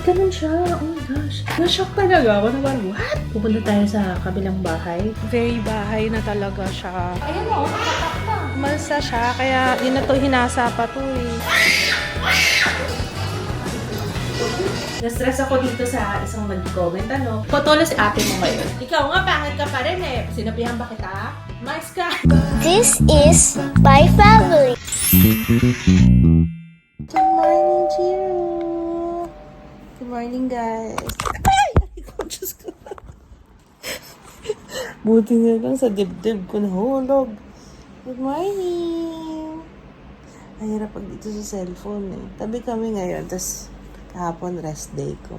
Ganun siya. Oh my gosh. Na-shock talaga ako na parang, what? Pupunta tayo sa kabilang bahay. Very bahay na talaga siya. Ayun o, nakatak na. Malsa siya, kaya yun na to, hinasa pa to eh. Na-stress ako dito sa isang nag-comment, ano? Potolo si ate mo ngayon. Ikaw nga, pangit ka pa rin eh. Sinabihan ba kita? Mais ka! This is my family. Good morning, Jiro! Good morning, guys. Ay! Ay, Diyos ko. Buti na lang sa dibdib ko nahulog. Good morning! Ang hirap pag dito sa cellphone eh. Tabi kami ngayon, tas kahapon rest day ko.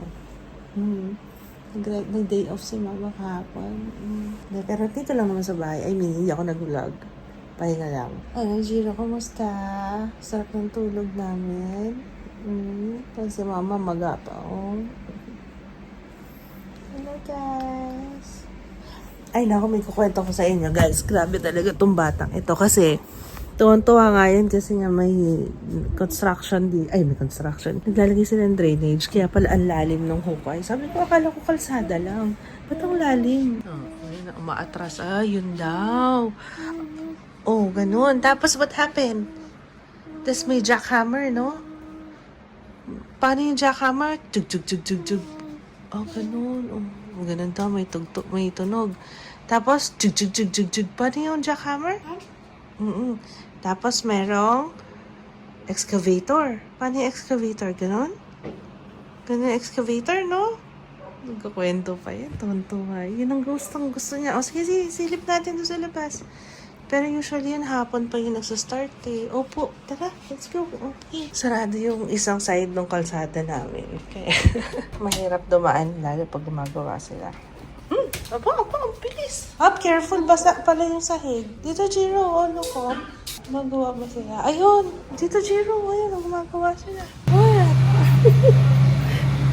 Nag-day off si mama kahapon. Pero dito lang naman sa bahay. I mean, hindi ako nag-vlog. Pahinga lang. Ano, Jiro, kumusta? Sarap ng tulog namin. Tapos si mama maga pa, oh. Hello, guys. Ay, naku, may kukwento ko sa inyo, guys. Grabe talaga itong batang ito. Kasi, tuwan-tuwa nga yan kasi nga may construction may construction. Naglalagay sila ng drainage, kaya pala ang lalim ng hukay. Sabi ko, akala ko kalsada lang. Ba't ang lalim? Ayun na, umaatras. Yun daw. Oh, ganun. Tapos, what happened? Tapos may jackhammer, no? Paano yung jackhammer? Tug. Oh, ganun. Oh, ganun daw. May tunog. Tapos, tug. Paano yung jackhammer? Tapos, merong excavator. Paano yung excavator? Ganon? Ganon yung excavator, no? Nagkakwento pa yan. Tuntua. Yun ang gusto niya. O, sige, silip natin doon sa labas. Pero usually yan, hapon pa yung nagsastart eh. Opo, tara, let's go. Okay. Sarado yung isang side ng kalsada namin. Kaya, mahirap dumaan, lalo pag gumagawa sila. Aba, ang bilis. Careful, basa pala yung sahig. Dito, Jiro, ano ko? Gumagawa ba sila? Ayun! Dito, Jiro, ayun, gumagawa sila. What?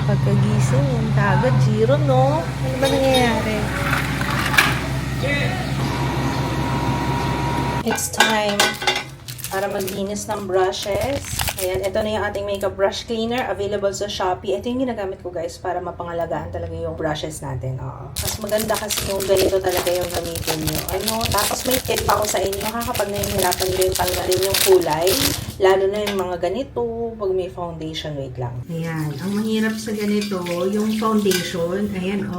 Pagkagising, yung tagad, Jiro, no? Ano ba nangyayari? It's time para maglinis ng brushes. Ayan, ito na yung ating makeup brush cleaner available sa Shopee. Ito yung ginagamit ko, guys, para mapangalagaan talaga yung brushes natin. Mas maganda kasi yung ganito talaga yung gamitin nyo. Tapos may tip ako sa inyo, kapag nahihirapan nyo yung tanggalin yung kulay, lalo na yung mga ganito, pag may foundation, wait lang. Ayan, ang mahirap sa ganito, yung foundation, ayan,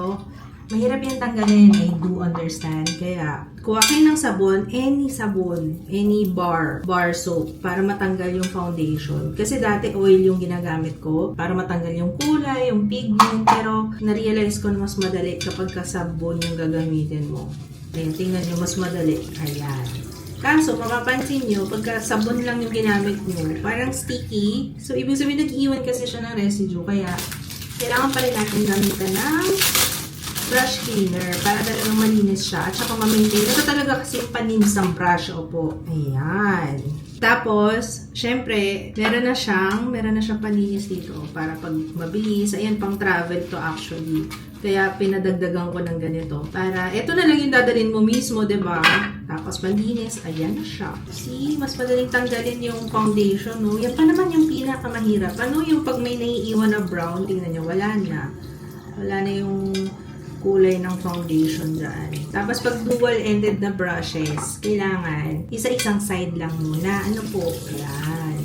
mahirap yung tanggalin, I do understand. Kaya, kuha kayo ng sabon, any bar soap, para matanggal yung foundation. Kasi dati oil yung ginagamit ko, para matanggal yung kulay, yung pigment, pero na-realize ko na mas madali kapag sabon yung gagamitin mo. Ayan, tingnan nyo, mas madali. Ayan. Kaso, mapapansin nyo, pagka sabon lang yung ginamit nyo, parang sticky. So, ibig sabihin, nag-iwan kasi siya ng residue. Kaya, kailangan pa rin natin gamitan ng brush cleaner para talagang malinis siya at saka ma-maintain. Ito talaga kasi yung paninis ng brush. Opo. Ayan. Tapos, syempre, meron na siyang paninis dito para pag mabilis. Ayan, pang travel to actually. Kaya pinadagdagan ko ng ganito. Para, ito na lang yung dadalhin mo mismo, diba? Tapos malinis. Ayan na siya. See, mas madaling tanggalin yung foundation, no? Yan pa naman yung pinakamahirap. Yung pag may naiiwan na brown, tingnan nyo, wala na. Wala na yung kulay ng foundation dyan. Tapos pag dual-ended na brushes, kailangan isa-isang side lang muna. Ayan.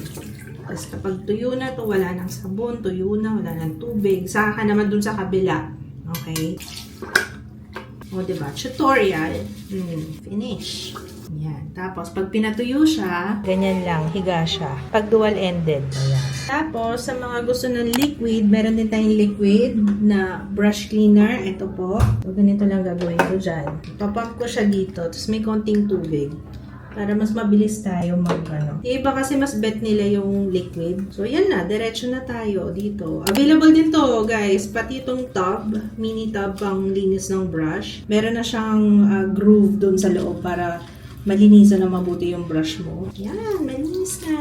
Tapos kapag tuyo na to, wala nang sabon, tuyo na, wala nang tubig. Saka ka naman dun sa kabila. Okay? O, diba? Tutorial. Finish. Ayan. Tapos pag pinatuyo siya, ganyan lang, higa siya. Pag dual-ended, ayan. Tapos, sa mga gusto ng liquid, meron din tayong liquid na brush cleaner. Ito po. So, ganito lang gagawin ko dyan. Top up ko siya dito. Tapos, may konting tubig. Para mas mabilis tayo Yung iba kasi mas bet nila yung liquid. So, yan na. Diretso na tayo dito. Available din to, guys. Pati itong tub. Mini tub pang linis ng brush. Meron na siyang groove dun sa loob para malinisan na mabuti yung brush mo. Yan, malinis na.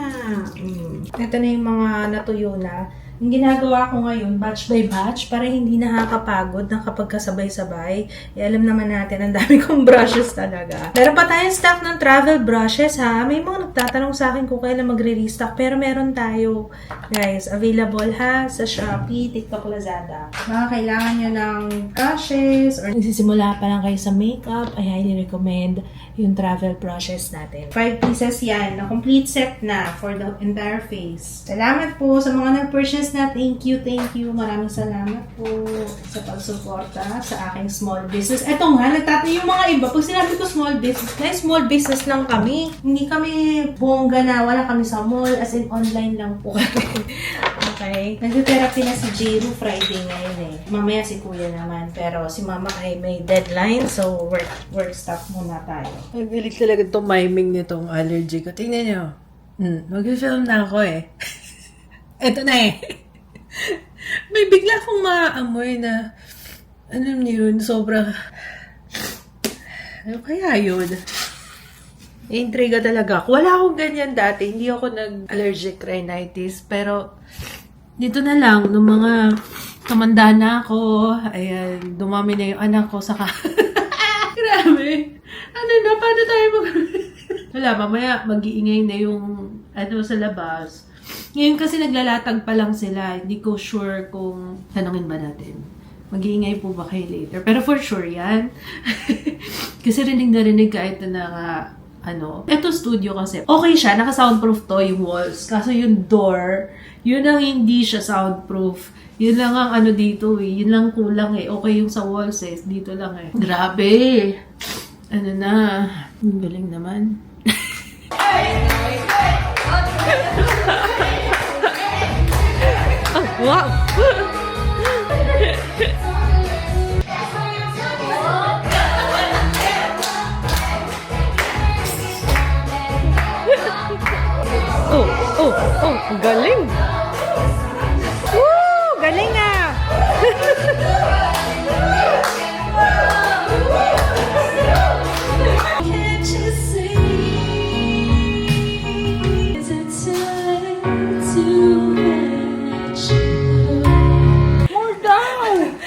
Ito na yung mga natuyo na. Yung ginagawa ko ngayon, batch by batch, para hindi nakakapagod na kapag kasabay-sabay. Alam naman natin, ang dami kong brushes talaga. Meron pa tayong stock ng travel brushes, ha? May mga nagtatanong sa akin kung kailan magre-restock, pero meron tayo, guys. Available, ha? Sa Shopee, TikTok, Lazada. Mga kailangan nyo ng brushes, or nagsisimula pa lang kayo sa makeup, I highly recommend yung travel brushes natin. 5 pieces yan, na complete set na for the entire face. Salamat po sa mga nag-purchase na. Thank you. Maraming salamat po sa pagsuporta sa aking small business. Eto nga, nagtatanong yung mga iba. Pag sinabi ko small business, guys, small business lang kami. Hindi kami bongga na, wala kami sa mall, as in online lang po kami. Okay? Nag-therapy na si Jiru Friday ngayon eh. Mamaya si Kuya naman. Pero si Mama ay may deadline, so work stuff muna tayo. Ang galing talaga itong miming nitong allergy ko. Tingnan nyo. Mag-film na ako eh. Eto na eh. May bigla akong maaamoy na, ano yun, sobrang, ano kaya yun? Intriga talaga ako. Wala akong ganyan dati. Hindi ako nag-allergic rhinitis. Pero, dito na lang, nung mga tumanda na ako, ayan, dumami na yung anak ko, saka, grabe. Ano na, paano tayo wala, mamaya mag-iingay na yung, sa labas. Ngayon kasi naglalatag pa lang sila. Hindi ko sure kung tanungin ba natin. Mag-iingay po ba kayo later? Pero for sure yan. Kasi rinig na rinig kahit na Eto studio kasi. Okay siya, naka-soundproof to yung walls. Kaso yung door, yun ang hindi siya soundproof. Yun lang ang dito eh. Yun lang kulang eh. Okay yung sa walls eh. Dito lang eh. Grabe. Ang galing naman. Oh, wow! Ang galing! Woo! Galing ah! Can't you see? Is it time to let you go? More down!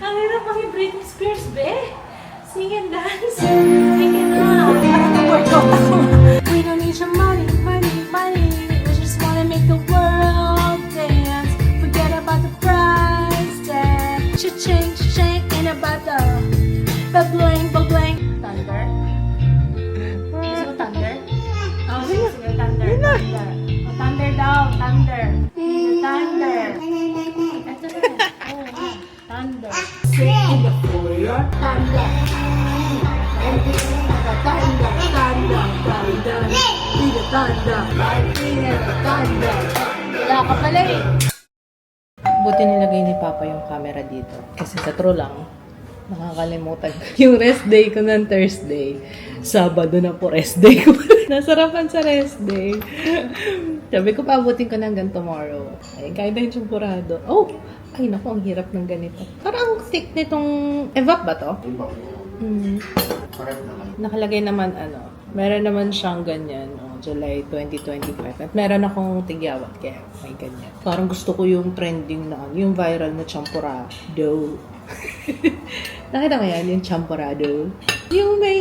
Ang hirap ang Britney Spears, be. Sing and dance. I cannot. Parang na-workout ako. We don't need your money. We just wanna make the world dance. Forget about the price tag. Cha-ching, ain't about the bling. Thunder? Gusto mo thunder? Oh, sige, thunder. Oh, thunder daw, thunder. Thunder. Ito na. Oh, thunder. Sit in the floor. Thunder. Thunder. Wala ka pala eh. Buti nilagay ni Papa yung camera dito. Kasi sa true lang, nakakalimutan ko. Yung rest day ko ng Thursday, Sabado na po rest day ko. Nasarapan sa rest day. Sabi ko, paabutin ko na hanggang tomorrow. Ay, kahit na yung champurado. Oh! Ay, naku, ang hirap ng ganito. Parang ang thick nitong... Evap ba to? Nakalagay naman, meron naman siyang ganyan. July 2025. At meron akong tigyawat kaya may ganyan. Parang gusto ko yung trending na yung viral na champurado. Nakita mo yan, yung champurado? Yung may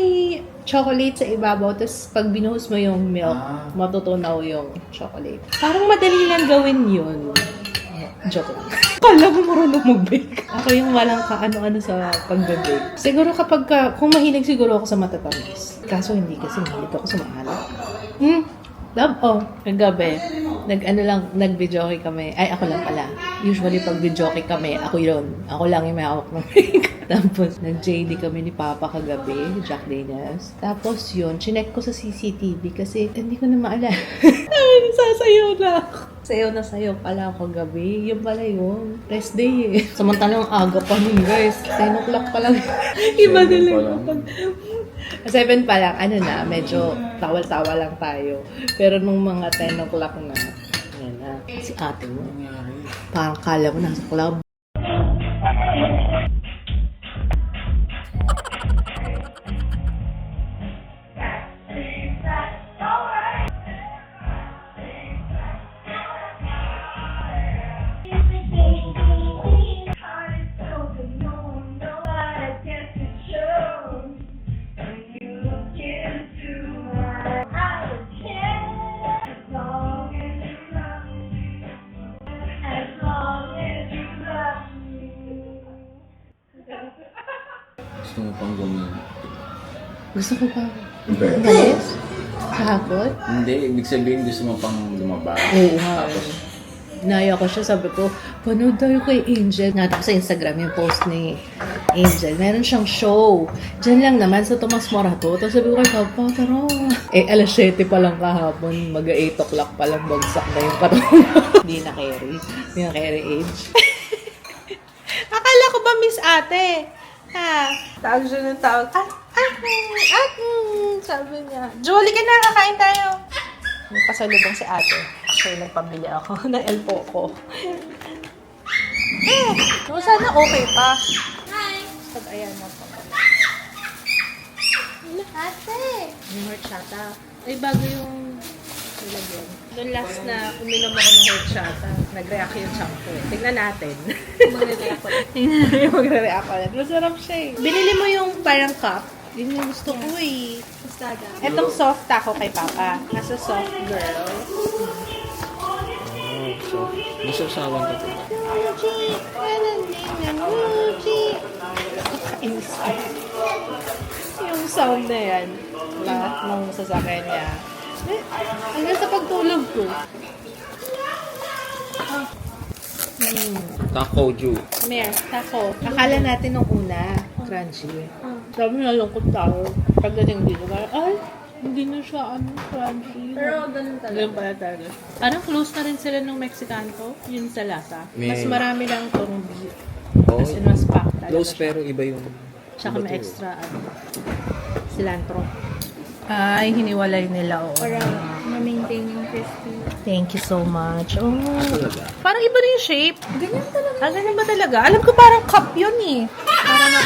chocolate sa ibabaw, tapos pag binuhos mo yung milk, matutunaw yung chocolate. Parang madali lang gawin yun. Joke lang. Kala mo marunong mag-bake. Ako yung walang kaano-ano sa pag-bake. Siguro kung mahilig siguro ako sa matatamis. Kaso hindi kasi mahilig ako sa maalat. Love, kagabi, nag-videoke kami. Ay, ako lang pala. Usually, pag videoke kami, ako yun. Ako lang yung may hawak ng make. Tapos, nag-JD kami ni Papa kagabi, Jack Daniels. Tapos yun, chinek ko sa CCTV kasi hindi ko na maalala. Ay, sasayaw na ako. Sayaw pala ako kagabi. Yun pala yun. Rest day eh. Samantalang aga pa nun, guys. 10 o'clock pa lang. Iba na lang. 7 pa lang, medyo tawal-tawa lang tayo. Pero nung mga 10 o'clock na, yan na. Si ate mo, parang kala mo nasa club. Gusto mo pang gumamit. Gusto ko pa. Umalis? Kahapon? Hindi, ibig sabihin gusto mo pang lumabas. Oo nga. Tapos, Naya ko siya, sabi ko, panood tayo kay Angel. Nata ko sa Instagram yung post ni Angel. Meron siyang show. Diyan lang naman sa Tomas Morato. Tapos sabi ko kay Papa, tara. Alas 7 pa lang kahapon. Mag-8 o'clock pa lang bagsak na yung patong. Hindi na carry. Hindi na carry age. Akala ko ba miss ate? Ha? Tawag siya ng tawag. Sabi niya, Julie ka na, kakain tayo. May pasalubong si ate. Actually, nagpabili ako ng El Poco. Sana okay pa. Hi. Pag ayan na po. Ate. Yung horchata. Ay, bago yung nilagyan. Doon last na uminom ako ng horchata, nag-react yung shampoo. Tignan natin. Magre-react ulit. Tignan natin yung magre-react ulit. Masarap siya eh. Binili mo yung parang cup. Yun yung gusto ko eh. Mustada. Etong soft taco kay Papa. Nasa soft girl. so, masasawan ka po. Muji! Muji! Inside. Yung sound na yan. Lahat ng sasakyan niya. Hanggang sa pagtulog ko. Taco Ju. Mer, taco. Akala natin nung una, crunchy. Sabi na lungkot tayo. Pagdating dito, ay, hindi na siya crunchy. Pero ganun talaga. Ganun pala talaga. Parang close na rin sila nung Mexicanto, yun sa lasa. May- Mas marami lang tong beef. Oh, As in, mas packed talaga close siya. pero iba yung... Tsaka iba may to. extra, cilantro. Ay, hiniwalay nila, oo. Para ma-maintain yung crispy. Thank you so much. Oh. Talaga. Parang iba na yung shape. Ganyan talaga. Ah, ganyan ba talaga? Alam ko parang cup yun eh. Para na...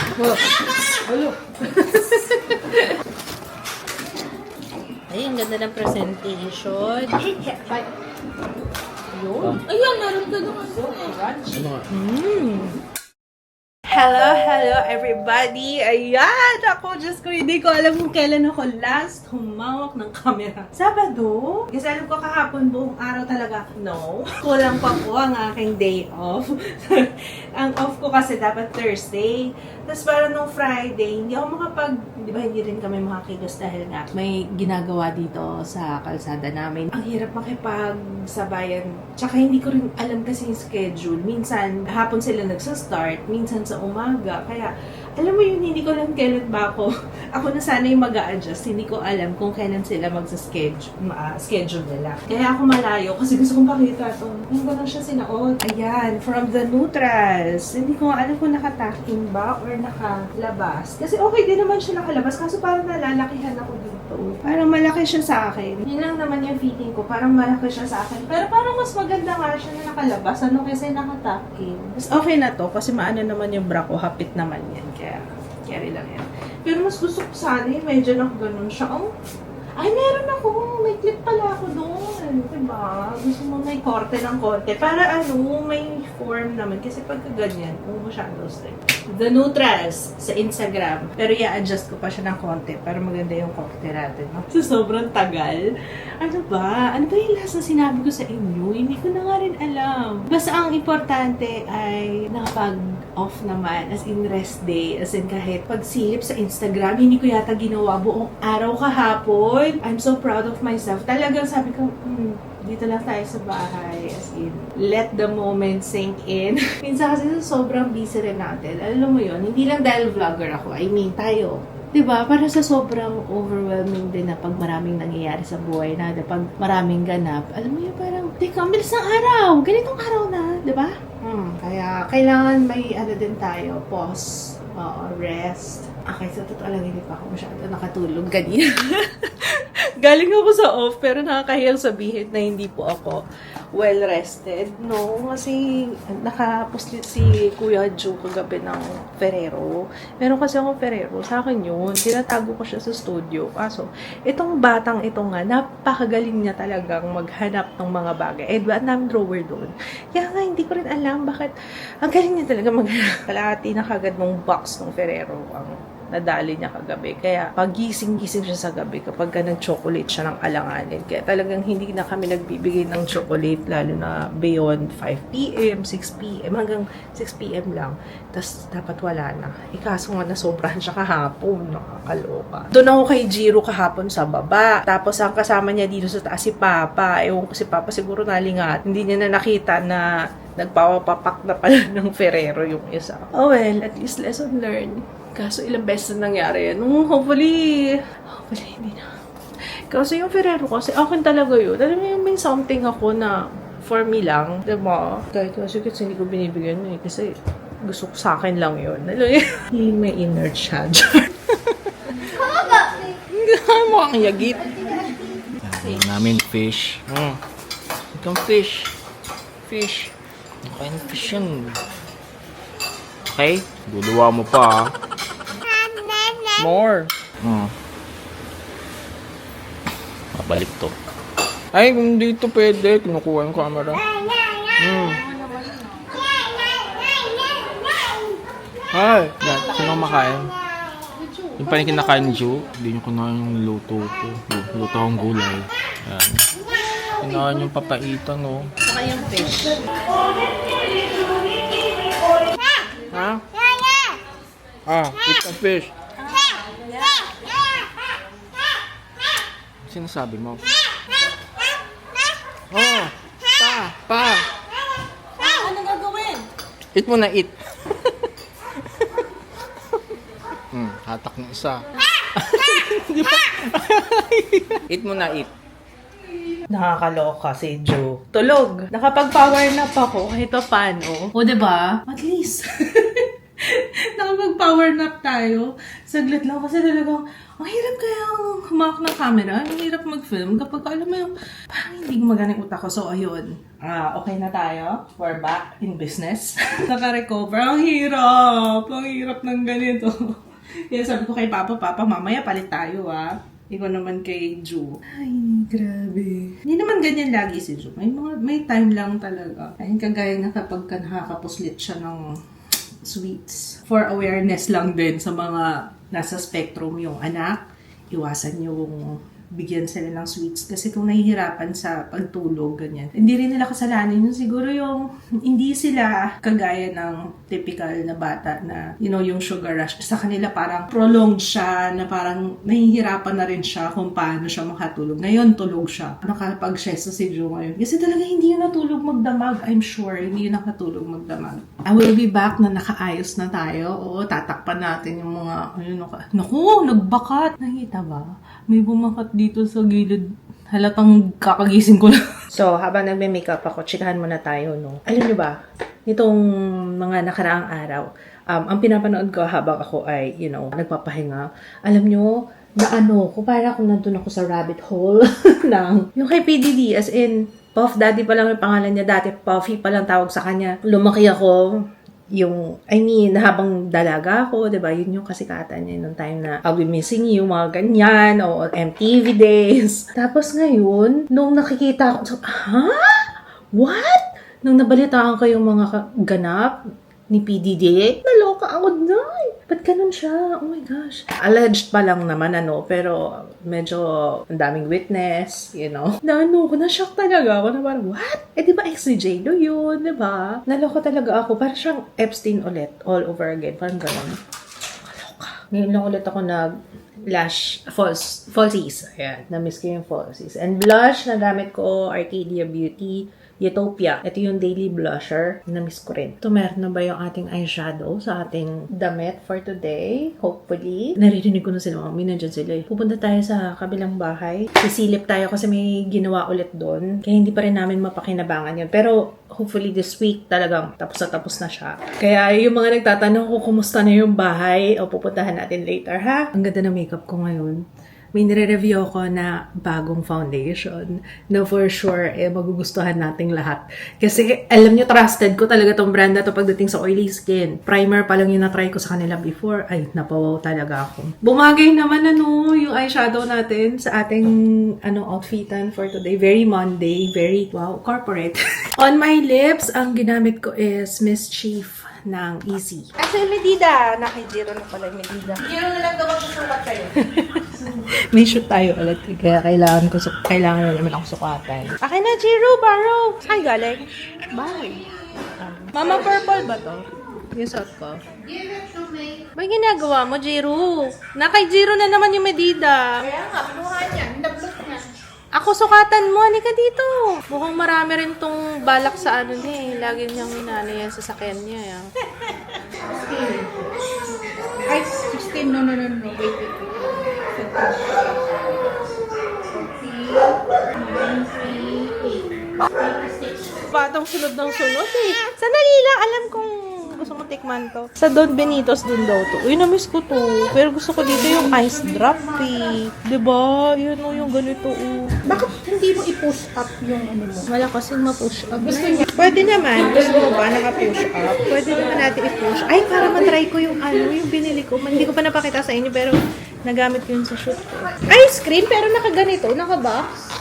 Ay, ang ganda ng presentation. Yun. Ayun, meron ka naman. Ano nga? Hello everybody! Ayan! Ako, Diyos ko, hindi ko alam kung kailan ako last humawak ng camera. Sabado? Kasi alam ko kahapon buong araw talaga. No. Kulang pa po ang aking day off. Ang off ko kasi dapat Thursday. Tapos parang nung Friday, hindi ako di ba hindi rin kami makakilos dahil nga may ginagawa dito sa kalsada namin. Ang hirap makipagsabayan. Tsaka hindi ko rin alam kasi yung schedule. Minsan, hapon sila nagsa-start, minsan sa umaga. Kaya, alam mo yun, hindi ko alam kailan ba ako. Ako na sana yung mag-a-adjust. Hindi ko alam kung kailan sila schedule nila. Kaya ako malayo kasi gusto kong pakita ito. Hindi ko lang siya sinaot. Ayan, from the neutrals. Hindi ko alam kung nakataking ba or nakalabas. Kasi okay din naman siya nakalabas. Kaso parang nalalakihan ako dito. Parang malaki siya sa akin. Yun lang naman yung fitting ko. Parang malaki siya sa akin. Pero parang mas maganda nga siya na nakalabas. Ano kasi nakataking. Mas okay na to kasi maano naman yung bra ko. Hapit naman yan. Kaya carry lang yan. Pero mas gusto ko sana yung medyo ganun siya. Oh, ay, meron ako. May clip pala ako doon. Diba? Gusto mo may korte ng konti. Para may form naman. Kasi pagka ganyan, masyado straight. The Neutrals sa Instagram. Pero i-adjust ko pa siya ng konti para maganda yung korte natin. No? So, sobrang tagal. Ano ba? Ano ba yung last na sinabi ko sa inyo? Hindi ko na nga rin alam. Basta ang importante ay nakapag-off naman. As in rest day. As in kahit pagsilip sa Instagram, hindi ko yata ginawa buong araw kahapon. I'm so proud of myself. Talagang sabi ko, dito lang tayo sa bahay. As in, let the moment sink in. Minsan kasi sobrang busy rin natin. Alam mo yun, hindi lang dahil vlogger ako. I mean, tayo. Diba? Para sa sobrang overwhelming din na pag maraming nangyayari sa buhay na, pag maraming ganap, alam mo yun, parang, teka, ang bilis ng araw. Ganitong araw na, diba? Kaya, kailangan may din tayo. Pause. Rest. Okay, sa totoo lang, hindi pa ako masyado nakatulog kanina. Galing ako sa off, pero nakakahiyang sabihin na hindi po ako well-rested. No, kasi nakapuslit si Kuya Joe kagabi ng Ferrero. Meron kasi akong Ferrero. Sa akin yun. Tinatago ko siya sa studio. Kaso, itong batang ito nga, napakagaling niya talagang maghanap ng mga bagay. Eh, ang daming drawer doon. Kaya nga, hindi ko rin alam bakit ang galing niya talaga maghanap. Kalahati na kagad mong box ng Ferrero ang nadali niya kagabi. Kaya pag gising-gising siya sa gabi kapag ka nag-chocolate siya ng alanganin. Kaya talagang hindi na kami nagbibigay ng chocolate lalo na beyond 5 p.m., 6 p.m. hanggang 6 p.m. lang. Tapos dapat wala na. Ikaso nga nasobrahan siya kahapon. Nakakaloka. Doon ako kay Jiro kahapon sa baba. Tapos ang kasama niya dito sa taas si Papa. Ewan ko si Papa siguro nalingat. Hindi niya na nakita na nagpapapak na pala ng Ferrero yung isa. Oh well, at least lesson learned. Kaso ilang beses na nangyari yan. Hopefully hindi na. Kasi yung Ferrero kasi akin talaga yun. Alam mo yung may something ako na for me lang. Diba? Kahit kasi hindi ko binibigyan mo kasi gusto ko sa akin lang yun. Alam mo yung may inner child. Mo ang yagit. Yan namin fish. Itong fish. Fish. Ano fish yan? Okay? Luluwa mo pa, More. Mabalik to. Ay, kung dito pwede, kinukuha yung camera. Ay, sino makain? Yung pa rin kinakain ni Joe, hindi nyo kunain yung luto ko. Luto akong gulay. Yan. Kinain yung papaitan, no? Saka yung fish. Ha? Eat the fish. Sinasabi mo? Pa! Ano gagawin? Eat mo na, eat. Hatak ng isa. Di ba? Eat mo na, eat. Nakakaloka si Joe. Tulog. Nakapag-power nap ako kahit pa paano. O, diba? At least. Nakapag-power nap tayo. Saglit lang kasi talagang ang hirap kaya humawak ng camera. Ang hirap mag-film kapag alam mo yung parang hindi gumagana yung utak ko. So, ayun. Okay na tayo. We're back in business. Naka-recover. Ang hirap. Ang hirap ng ganito. Kaya sabi ko kay Papa, mamaya palit tayo Ikaw naman kay Ju. Ay, grabe. Hindi naman ganyan lagi si Ju. May time lang talaga. Ayun, kagaya na kapag nakakapuslit siya ng sweets. For awareness lang din sa mga nasa spectrum yung anak. Iwasan yung bigyan sila ng sweets. Kasi kung nahihirapan sa pagtulog, ganyan. Hindi rin nila kasalanan yun. Siguro yung hindi sila kagaya ng typical na bata na, yung sugar rush. Sa kanila parang prolonged siya na parang nahihirapan na rin siya kung paano siya makatulog. Ngayon, tulog siya. Nakapag-syesto si Joe ngayon. Kasi talaga hindi yun natulog magdamag. I'm sure, hindi yun nakatulog magdamag. I will be back na nakaayos na tayo. Oo, tatakpan natin yung mga, naku, nagbakat. Nakita ba? May bumakat dito sa gilid. Halatang kakagising ko lang. So, habang nagme-makeup ako, chikahan muna tayo, no? Alam nyo ba, nitong mga nakaraang araw, ang pinapanood ko habang ako ay, nagpapahinga, alam nyo, kung para akong nandun ako sa rabbit hole ng, yung kay PDD, as in, Puff Daddy pa lang yung pangalan niya dati, Puffy pa lang tawag sa kanya. Lumaki ako, habang dalaga ako, diba, yun yung kasikatan niya nung time na I'll be missing you, mga ganyan, o MTV days. Tapos ngayon, nung nakikita ako, What? Nung nabalitaan ko yung mga ganap ni PDD, naloka ako na. Ba't ganun siya? Oh my gosh. Alleged pa lang naman, pero medyo ang daming witness, na-shock talaga ako na parang, what? Di ba ex ni J-Lo yun, di ba? Naloka talaga ako. Parang siyang Epstein ulit, all over again. Parang ganun. Naloka. Ngayon lang ulit ako falsies. Ayan, na-miss ko yung falsies. And blush na gamit ko, Arcadia Beauty, Utopia. Ito yung daily blusher. Na-miss ko rin. Ito, meron na ba yung ating eyeshadow sa ating damit for today? Hopefully. Naririnig ko na sila. Nandiyan sila. Pupunta tayo sa kabilang bahay. Sisilip tayo kasi may ginawa ulit doon. Kaya hindi pa rin namin mapakinabangan yun. Pero hopefully this week talagang tapos na siya. Kaya yung mga nagtatanong kung kumusta na yung bahay, pupuntahan natin later, ha? Ang ganda ng makeup ko ngayon. May nire-review ako na bagong foundation na for sure, magugustuhan nating lahat. Kasi, alam nyo, trusted ko talaga tong brand na to pagdating sa oily skin. Primer pa lang yung na-try ko sa kanila before. Ay, napawaw talaga ako. Bumagay naman, yung eyeshadow natin sa ating, outfitan for today. Very Monday, very, wow, corporate. On my lips, ang ginamit ko is Mischief ng Easy. Kasi medida. Naka-zero na pala yung medida. Zero na lang daw magsusukat kayo. May shoot tayo ulit. Kaya kailangan na naman ako sukatan. Akin na, Jiro, Baro. Ay, galing. Bye. Mama Purple ba to? Yung suot ko. May ginagawa mo, Jiro. Naka-zero na naman yung medida. Kaya nga, pinuha niya. Nablot niya. Ako sukatan mo, halika dito. Mukhang marami rin tong balak sa ano niya eh. Lagi niyang inano yan sa sakyan niya. Ay, 16. No. Wait. Batang sunod ng sunod eh. Sandali lang, alam kong gusto mo tikman to. Sa Don Benitos din daw to. Uy, na-miss ko to. Pero gusto ko dito yung ice drop eh. Diba? Yun o, yung ganito o. Bakit hindi mo i-push up yung ano mo? Wala kasing ma-push up. Gusto niya. Pwede naman. Gusto mo ba naka-push up? Pwede naman natin i-push. Ay, para matry ko yung yung binili ko. Hindi ko pa napakita sa inyo pero nagamit ko yun sa shoot ko. Ice cream pero nakaganito, naka-box.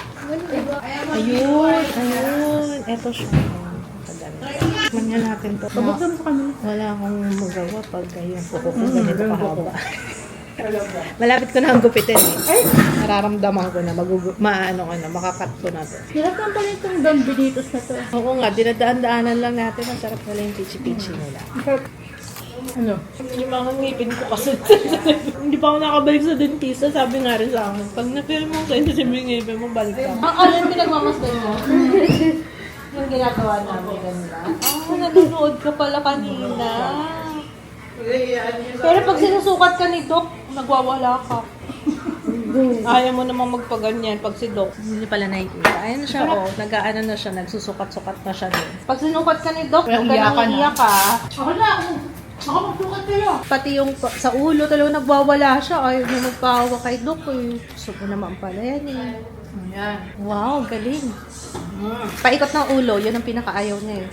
Ayun. Eto siya. Tikman nga natin to. Pabuksan mo sa kanila. Wala akong magawa pag yung kuko ko ganito kahaba. Malapit ko na ang gupitin eh. Ay! Nararamdaman ko na makakat ko na to. Hirap lang pala itong Don Benitos na to. Oo nga, dinadaan-daanan lang natin. Ang sarap nila yung pichi-pichi nila. Ano? Yung mga ngipin ko kasi. Hindi pa ako nakabalik sa dentista. Sabi nga rin sa akin, pag na-feel mo sa yung ngipin mo, balik ka. Ang alin pinagmamasdan mo? Yung ginagawa namin kanila. Nanonood ka pala kanina. Pero pag sinusukat ka ni Doc, nagwawala ka. Ayaw mo namang magpaganyan pag si Doc. Hindi pala nakikita. Ayun siya, nag-aano na siya, nagsusukat-sukat na siya din. Pag sinukat ka ni Doc, huwag ka nang iiyak ka. Ako na. Ako magsukat kayo. Pati yung sa ulo, talagang nagwawala siya. Ayaw niya magpahawa kay Doc. Gusto ko naman pala yan eh. Ayan. Wow, galing. Paikot ng ulo, yun ang pinakaayaw niya eh.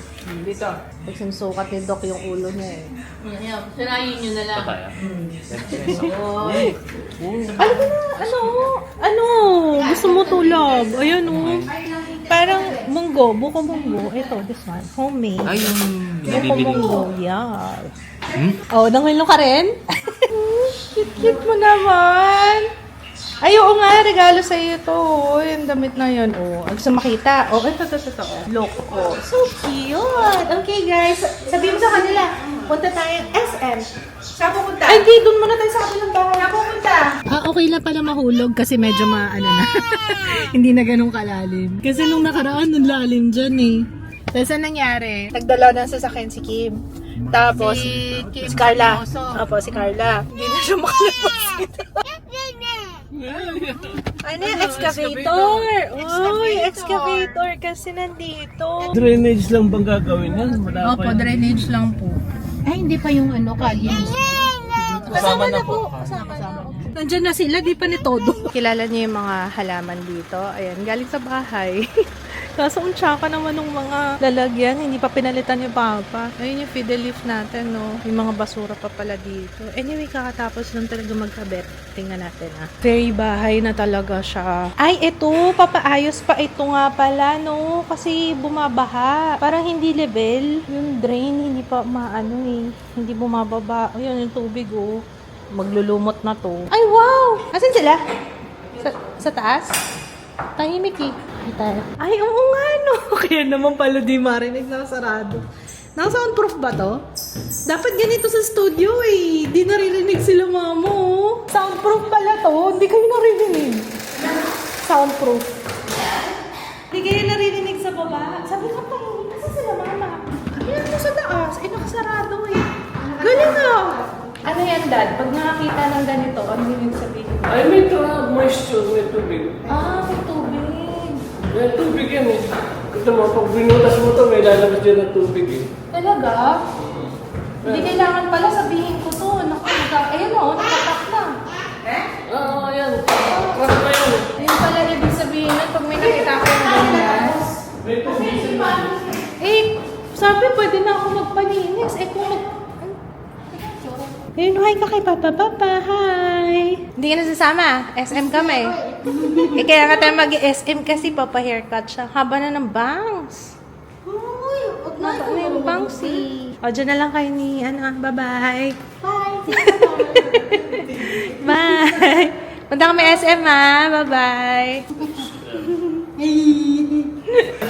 Dito. Pag sinusukat ni Doc yung ulo niya eh. Ayan. Sirayin nyo na lang. Ano? Gusto mo tulog? Ayan o. Parang munggo, buko munggo. Ito, this one. Homemade. Ay, yung Buko binibili munggo, mo. yeah. Oh, nangwilo ka rin? Cute mo naman. Ay, oo nga, regalo sa iyo to. Yung damit na yun. Oh, gusto makita. Oh, ito. Look. Oh, so cute. Okay, guys. Sabihin mo sa kanila, punta tayong SM. Saan pupunta? Ay, di, doon muna tayo sa kabilang bahay. Saan pupunta? Okay lang pala mahulog kasi medyo maano na. Hindi na ganun kalalim. Kasi nung nakaraan, nung lalim dyan eh. Tapos anong nangyari? Nagdala ng sasakyan si Kim. Tapos, si Carla. Oso. Opo, si Carla. Hindi na siya makalabas dito. Ano yung excavator? Uy, excavator kasi nandito. Drainage lang bang gagawin yan? Wala Opo, drainage lang po. Ay, hindi pa yung ano, kalinis. Kasama na po. Kasama na. Nandyan na sila, di pa ni Todo. Kilala niyo yung mga halaman dito. Ayan, galing sa bahay. Kaso ang tsaka naman ng mga lalagyan, hindi pa pinalitan yung papa. Ayun yung fiddle leaf natin, no? Yung mga basura pa pala dito. Anyway, kakatapos lang talaga magkabit. Tingnan natin, ah. Very bahay na talaga siya. Ay, ito, papaayos pa ito nga pala, no? Kasi bumabaha. Parang hindi level. Yung drain, hindi pa maano eh. Hindi bumababa. Ayun, yung tubig, oh. Maglulumot na to. Ay, wow! Asan sila? Sa taas? Tahimik eh. Ay, oo nga, no. Kaya naman pala di marinig na sarado. Naka-soundproof ba to? Dapat ganito sa studio eh. Di naririnig sila mama oh. Soundproof pala to. Hindi kayo naririnig. Soundproof. Hindi kayo naririnig sa baba. Sabi ko pa, nasa sila mama? Yan mo sa taas. Eh, nakasarado eh. Galing ah. Ano yan, Dad? Pag nakakita ng ganito, ano yung sabihin mo? Ay, may moisture, may tubig. Ah, may tubig. May tubig yan eh. Ito mo, pag binutas mo to, may lalabas dyan ng tubig eh. Talaga? Hindi kailangan pala sabihin ko to. Ayan o, nakatak na. Oo, ayan. Crack na yan eh. Ayun pala ibig sabihin nun pag may nakita ko yung ganyan. May tubig. Eh, sabi pwede na ako magpalinis. Eh kung Ayun, hi ka kay Papa. Hi! Hindi ka nasasama. SM kami. Eh, kaya nga tayo mag-SM kasi Papa haircut siya. Haba na ng bangs. Uy, huwag na Ano yung bouncy? O, dyan na lang kayo ni, bye-bye. Bye! Punta kami SM bye-bye.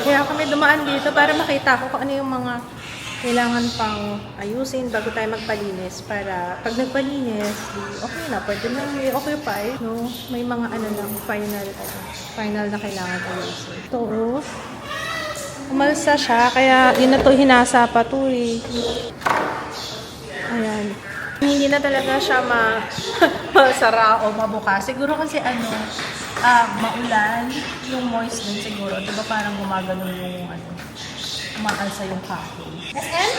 Kaya kami dumaan dito para makita ko kung ano yung mga kailangan pang ayusin bago tayo magpalinis. Para pag nagpalinis, okay na, pwede na i-occupy. No? May mga lang, final na kailangan ayusin. Ito, umalsa siya, kaya yun na to, hinasa pa to eh. Ayan. Hindi na talaga siya masara o mabuka. Siguro kasi maulan, yung moist din siguro. Diba parang gumagano yung umakalsa yung kahoy. SM?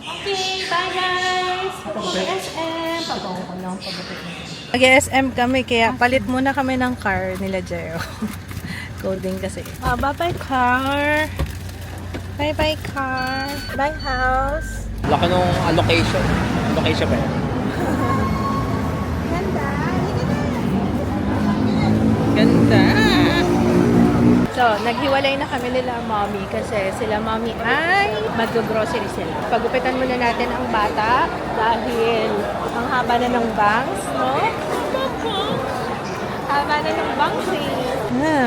Okay, bye guys! Papunta SM. Patungo ko lang pagdating. Mag-SM kami, kaya palit muna kami ng car nila Jeo. Coding kasi. Bye-bye car! Bye-bye car! Bye house! Laki nung allocation. Allocation ba yan? Ganda! Ganda! So, naghiwalay na kami nila mommy kasi sila mommy ay mag-grocery sila. Pagupitan muna natin ang bata dahil ang haba na ng bangs, no? Haba na ng bangs eh.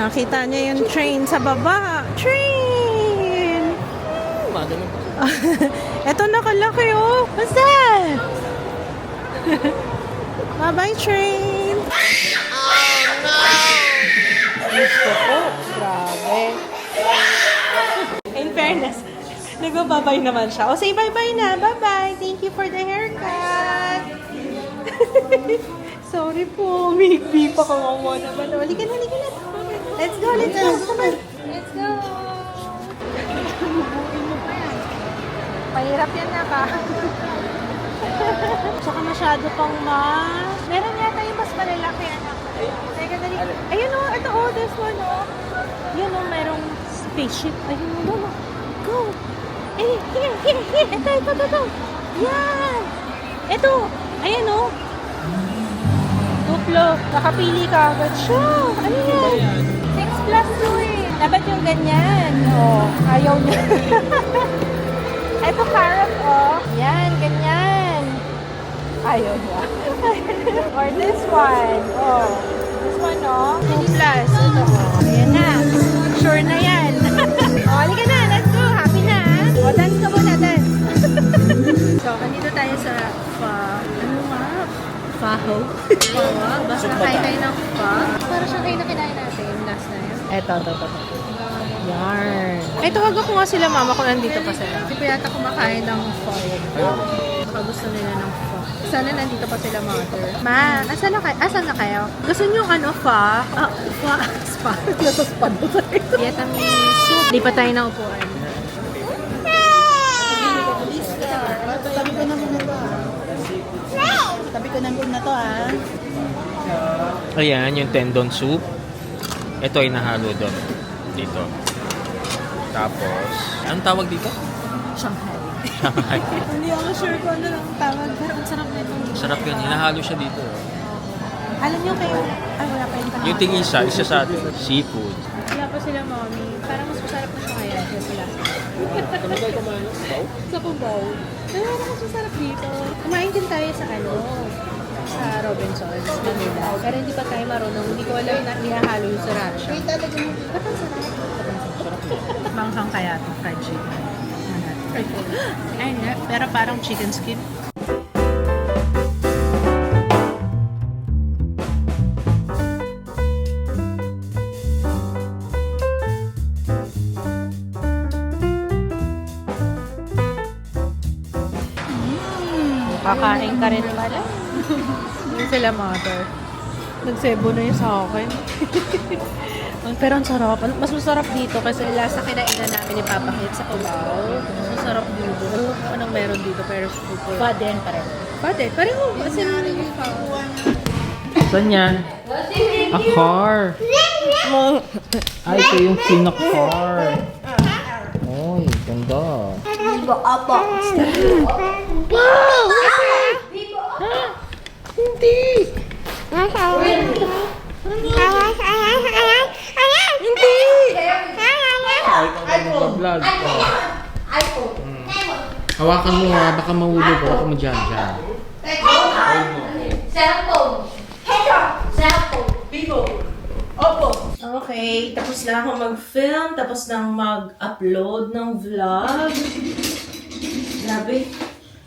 Kita niya yung train sa baba. Train! Eto nakalaki oh. What's that? Bye-bye train! Gusto ko. Grabe. In fairness, nagbababay naman siya. O, say bye-bye na. Bye-bye. Thank you for the haircut. Sorry po. May pa kawawa naman. Halika na, halika na. Let's go, let's go. Come on. Let's go. Mahirap yan na ka. Tsaka masyado pang meron yata yung mas malalaki anak. Teka, dali. Ayun o, ito o, this one o. Yun o, merong spaceship. Ayun o, go. Here. Ito. Yan. Ito. Ayan o. Duplo. Nakapili ka agad siya. Ano yan? 6 plus 2 eh. Dapat yung ganyan. O, ayaw niya. Ito carrot o. Yan, ganyan. Ayaw niya. Or this one. Oh. This one, oh. 2 plus. Ito, oh. Ayan na. Sure na yan. Oh, halika na. Let's go. Happy na. Oh, dance ka muna. Dance. So, andito tayo sa Faho. Basta kain tayo ng pho. Para siya kayo na kinain natin last night. Ito. Yarn. Ay, tawagan ko nga sila mama kung nandito pa sila. Hindi pa yata kumakain ng pho. Baka gusto nila ng pho. Sana nandito pa sila mother. Ma, asan na kayo? Gusto niyo pho? Spa. Nasa spa na tayo. Vietnamese soup. Di pa tayo na upuan. Tabi ko na muna to Ayan, yung tendon soup. Ito ay nahalo doon. Dito. Tapos, anong tawag dito? Shanghai. Shanghai. Hindi ako sure kung ano lang tawag. Pero ang sarap na ito. Sarap yan. Hinahalo siya dito. Alam niyo kayo, wala pa yung Yung tig-isa, isa sa atin. Seafood. Wala pa sila mommy. Parang mas masarap na siya kaya. Kaya sila. Sa Cubao. Pero mas masarap dito. Kumain din tayo sa sa Robinsons, Manila. Pero hindi pa tayo marunong. Hindi ko alam na ihahalo yung sriracha. Ba't ang sarap? Manghang kaya ito, fried chicken. Ay, pero parang chicken skin. Kakain ka rin pala. Yung sila mother. Nagsebo na yung sa akin. Pero ang sarap. Mas masarap dito kasi last na kinainan namin ni Papa Hit sa Cubao. Mas masarap dito. Ano kung anong meron dito pero super. Paden pa rin. Paden? Pareho. Kasi Saan yan? A car. Ay, ito yung Kina car. Oy, ganda. Hindi! Hindi! Ay, vlog. Hawakan mo ha, baka mahulog. Hawakan mo dyan. Okay, tapos na ako mag-film, tapos nang mag-upload ng vlog. Grabe.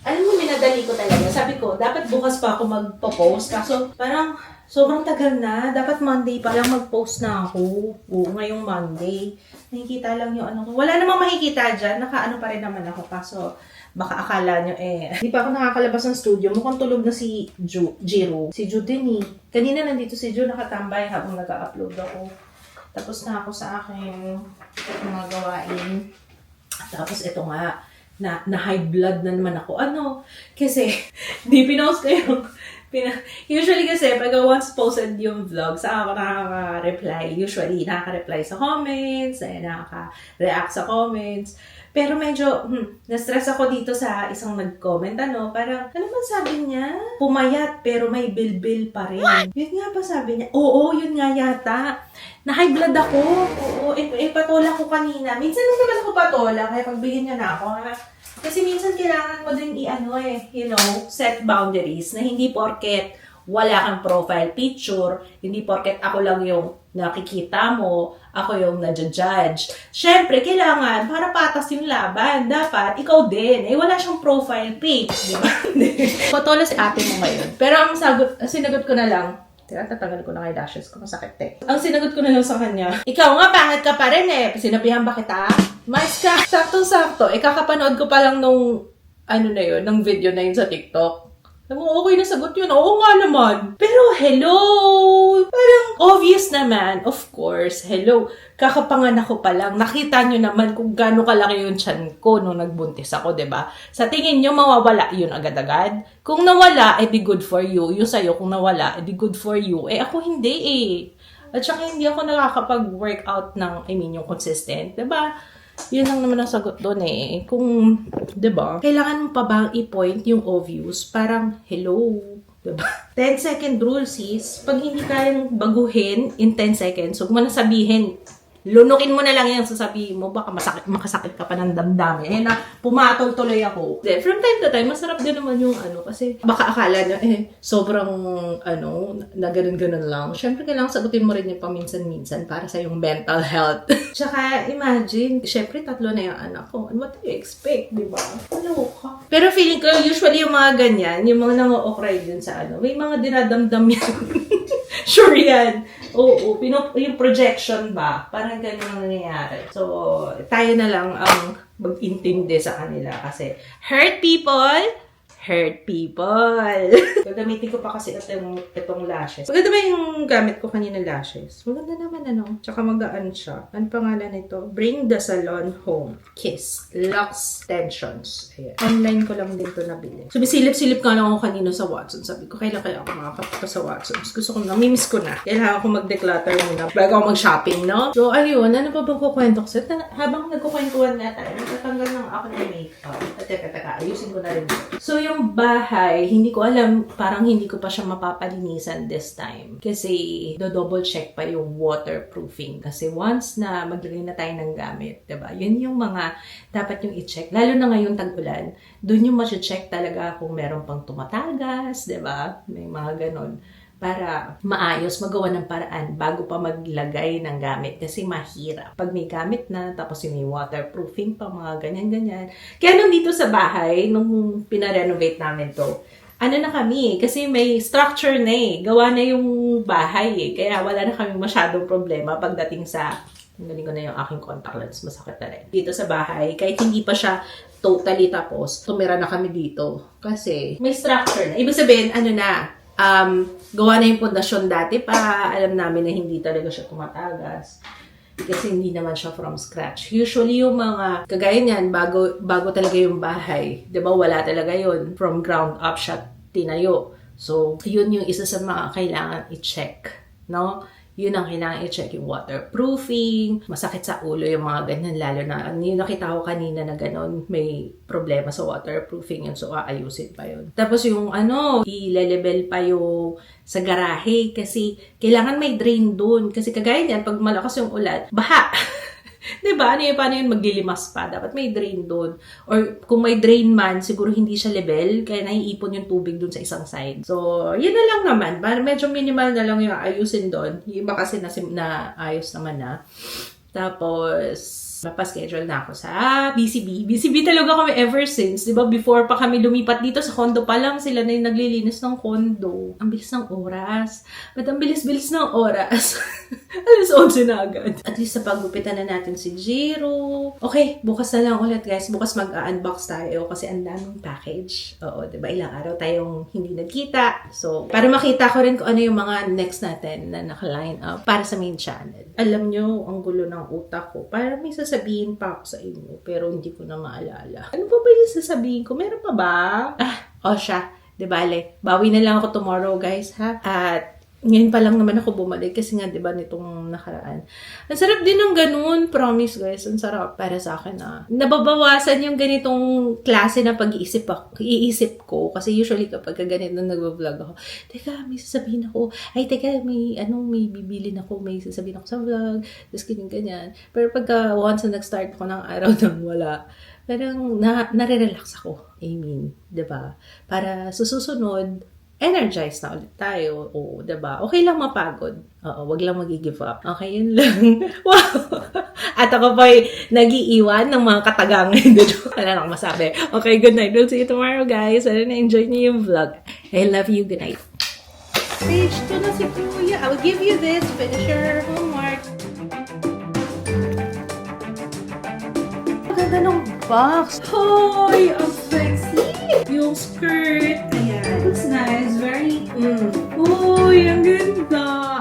Alam mo, minadali ko talaga. Sabi ko, dapat bukas pa ako magpo-post. Kaso, parang sobrang tagal na. Dapat Monday pa lang mag-post na ako. Oo, ngayong Monday. Nakikita lang yung ano ko. Wala namang makikita dyan. Nakaano pa rin naman ako. Kaso, baka akala nyo hindi pa ako nakakalabas ng studio. Mukhang tulog na si Jiro. Si Ju din eh. Kanina nandito si Ju nakatambay habang nag-upload ako. Tapos na ako sa aking mga gawain. Tapos ito nga, na high blood na naman ako. Ano? Kasi, di pinost ko yung usually kasi, pag once posted yung vlog, saan ako nakaka-reply? Usually, nakaka-reply sa comments, nakaka-react sa comments. Pero medyo, na-stress ako dito sa isang nag-comment, parang, ano man sabi niya? Pumayat, pero may bilbil pa rin. Yun nga pa sabi niya. Oo, yun nga yata. Na-high blood ako. Oo, patola ko kanina. Minsan lang naman ako patola, kaya pagbigyan niya na ako. Kasi minsan kailangan mo din set boundaries na hindi porket wala kang profile picture, hindi porket ako lang yung nakikita mo, ako yung nadja-judge. Syempre, kailangan, para patas yung laban, dapat ikaw din. Wala siyang profile page, di ba? Patola si ate mo ngayon. Pero ang sinagot ko na lang, tatanggal ko na kay lashes ko, masakit Ang sinagot ko na lang sa kanya, ikaw nga, pangit ka pa rin sinabihan ba kita? Mais ka. Saktong-sakto. Kakapanood ko pa lang nung, ng video na yun sa TikTok. Okay na sagot yun. Oo nga naman. Pero hello! Parang obvious naman. Of course, hello. Kakapanganak ko pa lang. Nakita nyo naman kung gaano kalaki yung tiyan ko nung nagbuntis ako, diba? Sa tingin nyo, mawawala yun agad-agad? Kung nawala, di good for you. Yung sa'yo, kung nawala, di good for you. Ako hindi At saka hindi ako nakakapag-workout yung consistent. Diba? Yun lang naman ang sagot doon Kung, diba? Kailangan mo pa bang i-point yung obvious? Parang, hello. Diba? 10-second rule, sis. Pag hindi kayang baguhin in 10 seconds, huwag mo na sabihin, lunukin mo na lang yung sasabihin mo, baka makasakit ka pa ng damdamin. Na, pumatol tuloy ako. From time to time, masarap din naman yung kasi baka akala nyo, sobrang, na ganun-ganun lang. Siyempre, kailangan sagutin mo rin yung paminsan-minsan para sa yung mental health. Tsaka, imagine, siyempre, 3 na yung anak ko. And what do you expect, di ba? Ka. Pero feeling ko, usually yung mga ganyan, yung mga nang-o-cry dun sa may mga dinadamdam yan. Sure yan. Oo, yung projection ba? Parang ganun ang nangyayari. So, tayo na lang ang mag-intindi sa kanila kasi hurt people. Gagamitin ko pa kasi itong lashes. Maganda ba yung gamit ko kanina lashes? Maganda naman Tsaka magaan siya. Ano pangalan nito? Bring the salon home. Kiss. Lux Tensions. Ayan. Online ko lang din ito nabili. Sumisilip-silip ka lang ako kanina sa Watsons. Sabi ko, kailan kaya ako makakapunta sa Watsons? Gusto ko na, namimiss ko na. Kailangan ko mag-declutter muna bago ako mag-shopping, no? So, ayun. Ano pa bang kukwento ko? So, habang nagkukwentuhan nga tayo, nagtatanggal ng ako ng makeup. Teka, ayusin ko na rin. So, yung bahay, hindi ko alam, parang hindi ko pa siya mapapalinisan this time. Kasi, do-double check pa yung waterproofing. Kasi once na maglagay na tayo ng gamit, diba? Yun yung mga dapat yung i-check. Lalo na ngayon tag-ulan, dun yung ma-check talaga kung meron pang tumatagas, diba? May mga ganon. Para maayos, magawa ng paraan bago pa maglagay ng gamit. Kasi mahirap. Pag may gamit na, tapos yung may waterproofing pa, mga ganyan-ganyan. Kaya nung dito sa bahay, nung pinarenovate namin to, na kami, kasi may structure na gawa na yung bahay Kaya wala na kami masyadong problema pagdating sa, galing ko na yung aking contact lens, masakit na rin. Dito sa bahay, kahit hindi pa siya totally tapos, tumira na kami dito. Kasi may structure na. Ibig sabihin, gawa na yung pundasyon dati pa, alam namin na hindi talaga siya tumatagas. Kasi hindi naman siya from scratch. Usually yung mga, kagaya niyan, bago talaga yung bahay. Diba, wala talaga yun. From ground up siya tinayo. So, yun yung isa sa mga kailangan i-check. No? Yun ang kailangan i-check, yung waterproofing, masakit sa ulo yung mga ganyan, lalo na, yung nakita ko kanina na gano'n, may problema sa waterproofing yun, so aayusin pa yun. Tapos yung i-level pa yung sa garahe, kasi kailangan may drain dun, kasi kagaya niyan, pag malakas yung ulan, baha! Diba? Paano yun maglilimas pa? Dapat may drain doon. Or kung may drain man, siguro hindi siya level, kaya naiipon yung tubig doon sa isang side. So, yun na lang naman. Medyo minimal na lang yung ayusin doon. Yung iba kasi na ayos naman na. Tapos, mapaschedule na ako sa BCB. BCB talaga kami ever since. Diba? Before pa kami lumipat dito sa condo pa lang, sila na yung naglilinis ng condo. Ang bilis ng oras. Ba't ang bilis-bilis ng oras? Alas 11 na agad. At least sa paggupitan na natin si Jiro. Okay, bukas na lang ulit guys. Bukas mag-unbox tayo kasi ang daming package. Oo, diba? Ilang araw tayong hindi nagkita. So, para makita ko rin kung ano yung mga next natin na naka-line up para sa main channel. Alam nyo, ang gulo ng utak ko. Para may sasabihin pa ako sa inyo, pero hindi ko na maalala. Ano pa ba yung sasabihin ko? Meron pa ba? Siya. Di bale. Bawi na lang ako tomorrow, guys, ha? At ngayon pa lang naman ako bumalik kasi nga, di ba, nitong nakaraan. Ang sarap din ng ganun. Promise, guys. Ang sarap para sa akin, nababawasan yung ganitong klase na iisip ko. Kasi usually kapag ganito nag-vlog ako, teka, may sasabihin ako. Ay, teka, may bibilin ako. May sasabihin ako sa vlog. Tapos ganyan. Pero pagka once na nag-start ako ng araw nang wala, parang nare-relax ako. I mean, di ba? Para susunod, energized na ulit tayo. Oo, diba? Okay lang mapagod. Oo, wag lang mag-give up. Okay, yun lang. Wow! At ako po'y nag-iiwan ng mga katagang. Wala lang masabi. Okay, good night. We'll see you tomorrow, guys. Sana na-enjoy niyo yung vlog. I love you. Good night. Stage 2 na si Kuya. I will give you this. Finish your homework. Maganda ng box. Hoy! Ang sexy! Yung skirt. Ayan. Looks nice. Very, Uy, ang ganda.